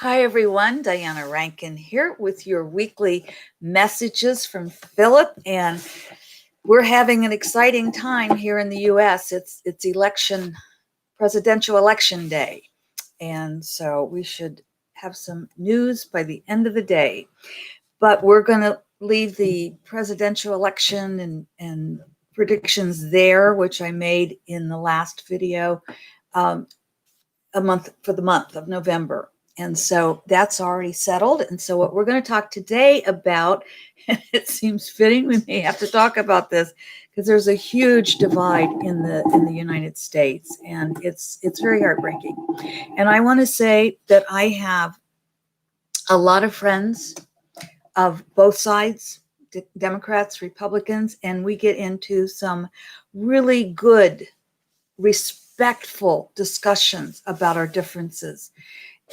Hi, everyone. Diana Rankin here with your weekly messages from Phillip. And we're having an exciting time here in the U.S. It's presidential election day. And so we should have some news by the end of the day. But we're going to leave the presidential election and predictions there, which I made in the last video, for the month of November. And so that's already settled. And so what we're going to talk today about, and it seems fitting we may have to talk about this because there's a huge divide in the United States, and it's very heartbreaking. And I want to say that I have a lot of friends of both sides, Democrats, Republicans, and we get into some really good, respectful discussions about our differences.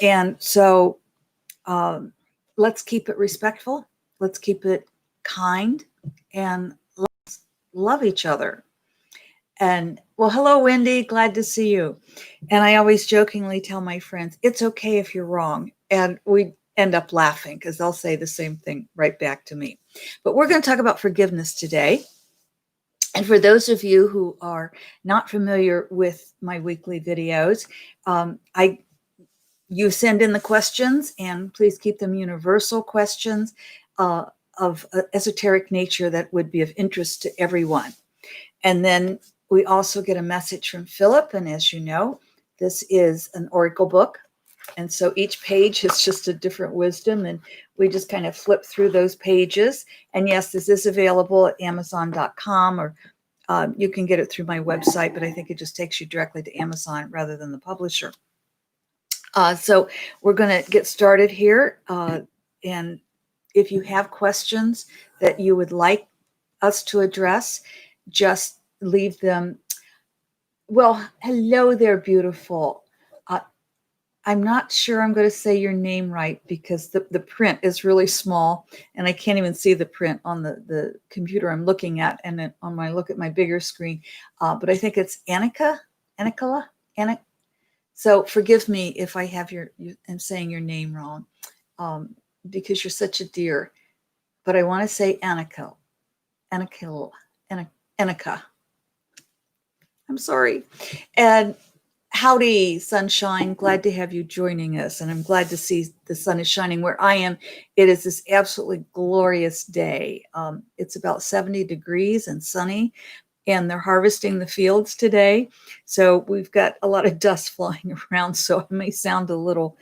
And so let's keep it respectful. Let's keep it kind, and let's love each other. And well, hello, Wendy. Glad to see you. And I always jokingly tell my friends, it's okay if you're wrong. And we end up laughing because they'll say the same thing right back to me. But we're going to talk about forgiveness today. And for those of you who are not familiar with my weekly videos, you send in the questions, and please keep them universal questions of esoteric nature that would be of interest to everyone. And then we also get a message from Phillip. And as you know, this is an oracle book. And so each page is just a different wisdom, and we just kind of flip through those pages. And yes, this is available at Amazon.com, or you can get it through my website, but I think it just takes you directly to Amazon rather than the publisher. So we're going to get started here. And if you have questions that you would like us to address, just leave them. Well, hello there, beautiful. I'm not sure I'm going to say your name right because the print is really small and I can't even see the print on the computer I'm looking at, and then on my look at my bigger screen. But I think it's Annika. So forgive me if I have I'm saying your name wrong, because you're such a dear. But I want to say Annika. I'm sorry. And howdy, sunshine. Glad to have you joining us. And I'm glad to see the sun is shining where I am. It is this absolutely glorious day. It's about 70 degrees and sunny, and they're harvesting the fields today. So we've got a lot of dust flying around. So it may sound a little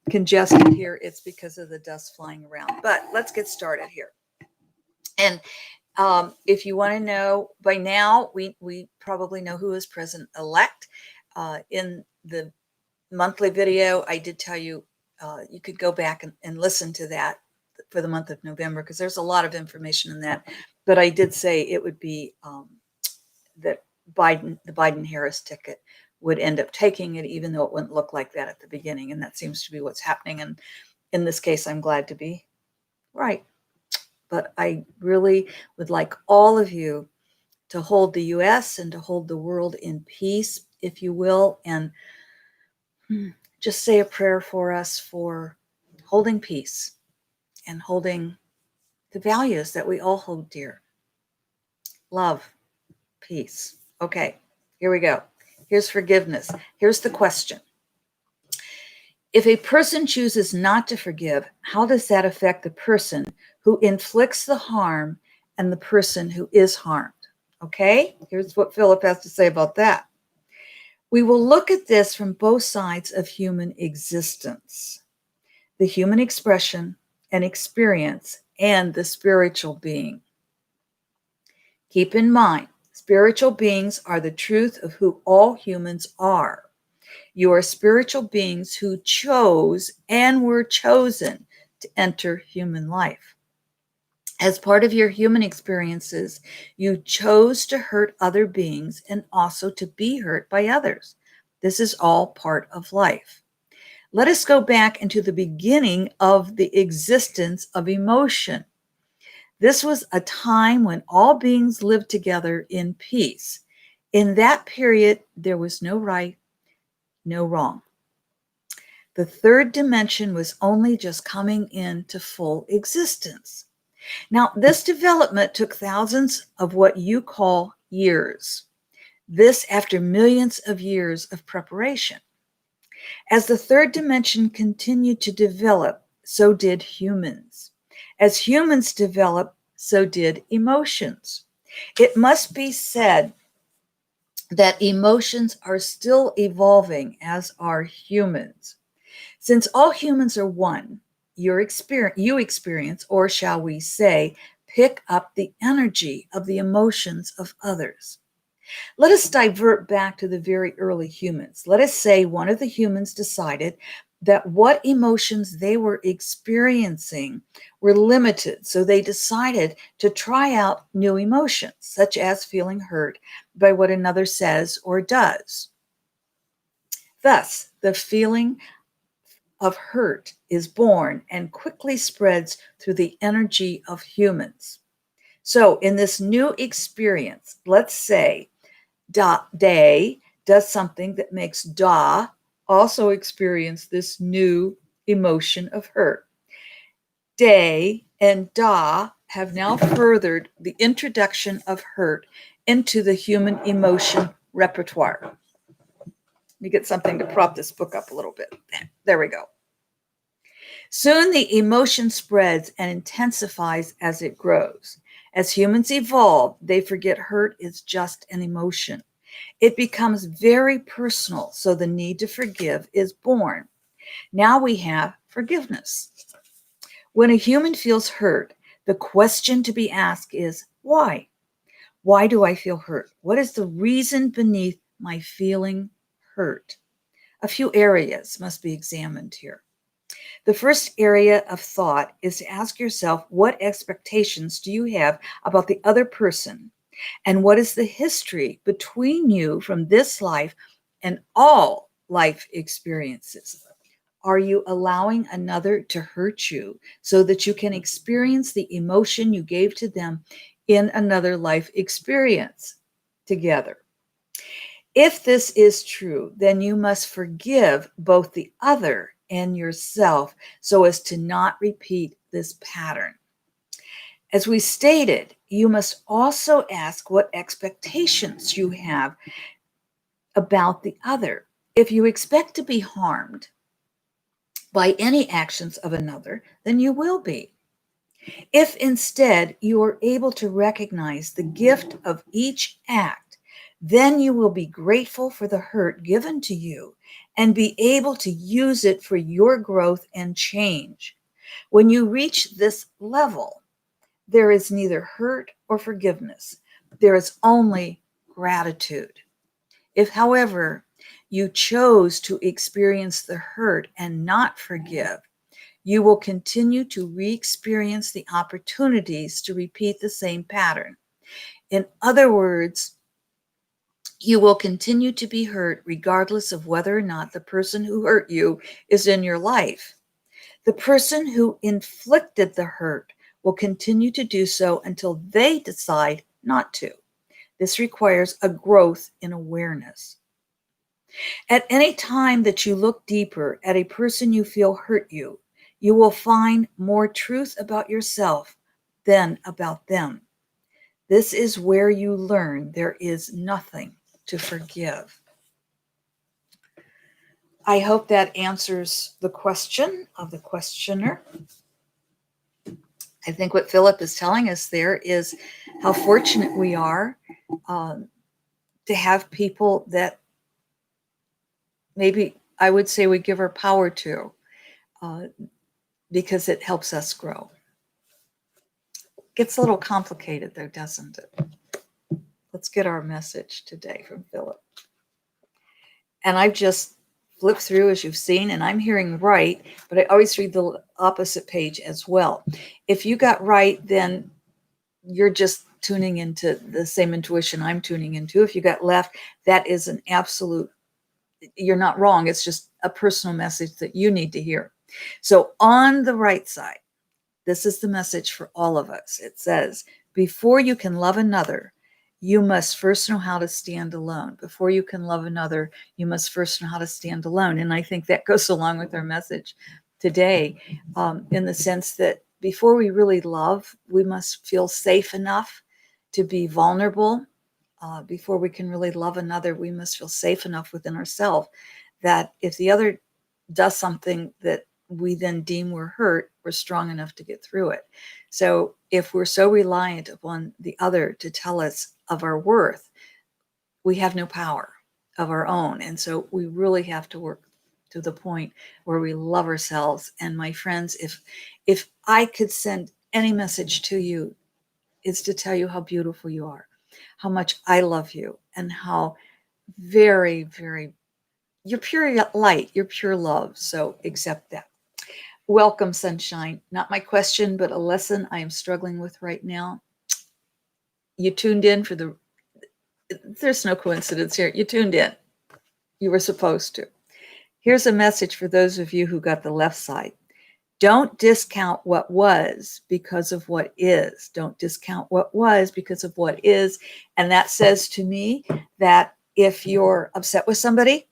congested here. It's because of the dust flying around. But let's get started here. And if you want to know, by now, we probably know who is president-elect. In the monthly video, I did tell you you could go back and listen to that for the month of November, because there's a lot of information in that. But I did say it would be that the Biden-Harris ticket would end up taking it, even though it wouldn't look like that at the beginning. And that seems to be what's happening. And in this case, I'm glad to be right. But I really would like all of you to hold the U.S. and to hold the world in peace, if you will, and just say a prayer for us for holding peace and holding the values that we all hold dear. Love, peace. Okay, here we go. Here's forgiveness. Here's the question. If a person chooses not to forgive, how does that affect the person who inflicts the harm and the person who is harmed? Okay, here's what Phillip has to say about that. We will look at this from both sides of human existence, the human expression and experience, and the spiritual being. Keep in mind, spiritual beings are the truth of who all humans are. You are spiritual beings who chose and were chosen to enter human life. As part of your human experiences, you chose to hurt other beings and also to be hurt by others. This is all part of life. Let us go back into the beginning of the existence of emotion. This was a time when all beings lived together in peace. In that period, there was no right, no wrong. The third dimension was only just coming into full existence. Now, this development took thousands of what you call years. This after millions of years of preparation. As the third dimension continued to develop, so did humans. As humans developed, so did emotions. It must be said that emotions are still evolving, as are humans. Since all humans are one, you experience, or shall we say, pick up the energy of the emotions of others. Let us divert back to the very early humans. Let us say one of the humans decided that what emotions they were experiencing were limited, so they decided to try out new emotions, such as feeling hurt by what another says or does. Thus, the feeling of hurt is born and quickly spreads through the energy of humans. So, in this new experience, let's say Day does something that makes Da also experience this new emotion of hurt. Day and Da have now furthered the introduction of hurt into the human emotion repertoire. Let me get something to prop this book up a little bit. There we go. Soon the emotion spreads and intensifies as it grows. As humans evolve, they forget hurt is just an emotion. It becomes very personal, so the need to forgive is born. Now we have forgiveness. When a human feels hurt, the question to be asked is, why? Why do I feel hurt? What is the reason beneath my feeling hurt? A few areas must be examined here. The first area of thought is to ask yourself, what expectations do you have about the other person? And what is the history between you from this life and all life experiences? Are you allowing another to hurt you so that you can experience the emotion you gave to them in another life experience together? If this is true, then you must forgive both the other and yourself so as to not repeat this pattern. As we stated, you must also ask what expectations you have about the other. If you expect to be harmed by any actions of another, then you will be. If instead you are able to recognize the gift of each act, then you will be grateful for the hurt given to you and be able to use it for your growth and change. When you reach this level, there is neither hurt or forgiveness. There is only gratitude. If, however, you chose to experience the hurt and not forgive, you will continue to re-experience the opportunities to repeat the same pattern. In other words, you will continue to be hurt regardless of whether or not the person who hurt you is in your life. The person who inflicted the hurt will continue to do so until they decide not to. This requires a growth in awareness. At any time that you look deeper at a person you feel hurt you, you will find more truth about yourself than about them. This is where you learn there is nothing to forgive. I hope that answers the question of the questioner. I think what Phillip is telling us there is how fortunate we are to have people that maybe I would say we give our power to because it helps us grow. Gets a little complicated though, doesn't it? Let's get our message today from Phillip. And I've just flipped through, as you've seen, and I'm hearing right, but I always read the opposite page as well. If you got right, then you're just tuning into the same intuition I'm tuning into. If you got left, that is an absolute, you're not wrong. It's just a personal message that you need to hear. So on the right side, this is the message for all of us. It says, before you can love another, you must first know how to stand alone. Before you can love another, you must first know how to stand alone. And I think that goes along with our message today, in the sense that before we really love, we must feel safe enough to be vulnerable. Before we can really love another, we must feel safe enough within ourselves that if the other does something that we then deem we're hurt, we're strong enough to get through it. So if we're so reliant upon the other to tell us of our worth, we have no power of our own. And so we really have to work to the point where we love ourselves. And my friends, if I could send any message to you, it's to tell you how beautiful you are, how much I love you, and how very, very, you're pure light, you're pure love. So accept that. Welcome, sunshine. Not my question, but a lesson I am struggling with right now. You tuned in for there's no coincidence here. You tuned in. You were supposed to. Here's a message for those of you who got the left side. Don't discount what was because of what is. Don't discount what was because of what is. And that says to me that if you're upset with somebody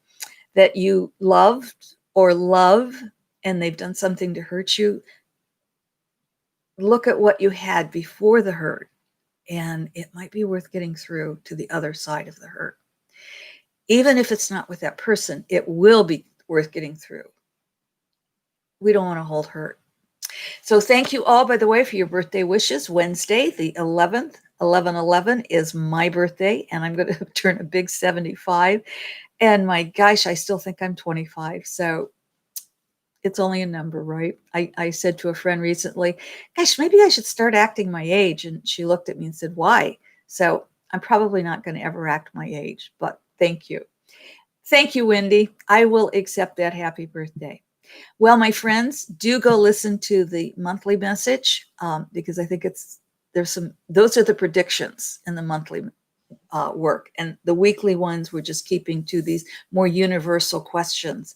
that you loved or love and they've done something to hurt you, look at what you had before the hurt, and it might be worth getting through to the other side of the hurt. Even if it's not with that person, it will be worth getting through. We don't want to hold hurt. So thank you all, by the way, for your birthday wishes. Wednesday, the 11th, 11/11 is my birthday, and I'm going to turn a big 75. And my gosh, I still think I'm 25. So it's only a number, right? I said to a friend recently, gosh, maybe I should start acting my age. And she looked at me and said, why? So I'm probably not going to ever act my age, but thank you. Thank you, Wendy. I will accept that happy birthday. Well, my friends, do go listen to the monthly message, because I think those are the predictions in the monthly work. And the weekly ones, we're just keeping to these more universal questions.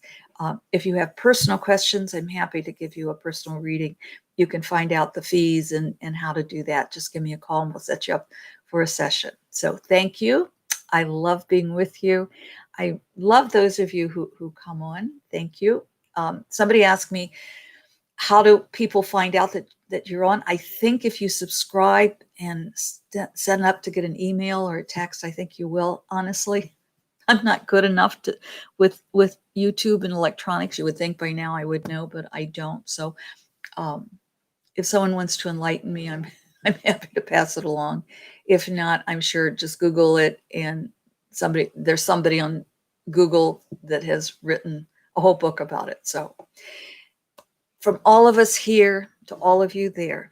If you have personal questions, I'm happy to give you a personal reading. You can find out the fees and how to do that. Just give me a call and we'll set you up for a session. So thank you. I love being with you. I love those of you who come on. Thank you. Somebody asked me, how do people find out that you're on? I think if you subscribe and set up to get an email or a text, I think you will. Honestly, I'm not good enough with YouTube and electronics. You would think by now I would know, but I don't. So if someone wants to enlighten me, I'm happy to pass it along. If not, I'm sure just Google it, and there's somebody on Google that has written a whole book about it. So from all of us here to all of you there,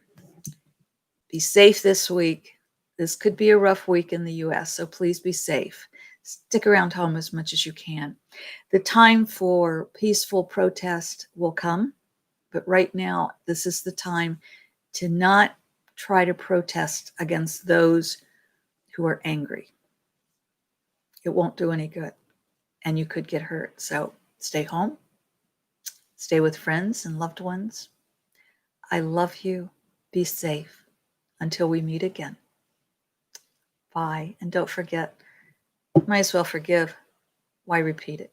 be safe this week. This could be a rough week in the US, so please be safe. Stick around home as much as you can. The time for peaceful protest will come, but right now, this is the time to not try to protest against those who are angry. It won't do any good, and you could get hurt. So stay home, stay with friends and loved ones. I love you. Be safe until we meet again. Bye. And don't forget, might as well forgive. Why repeat it?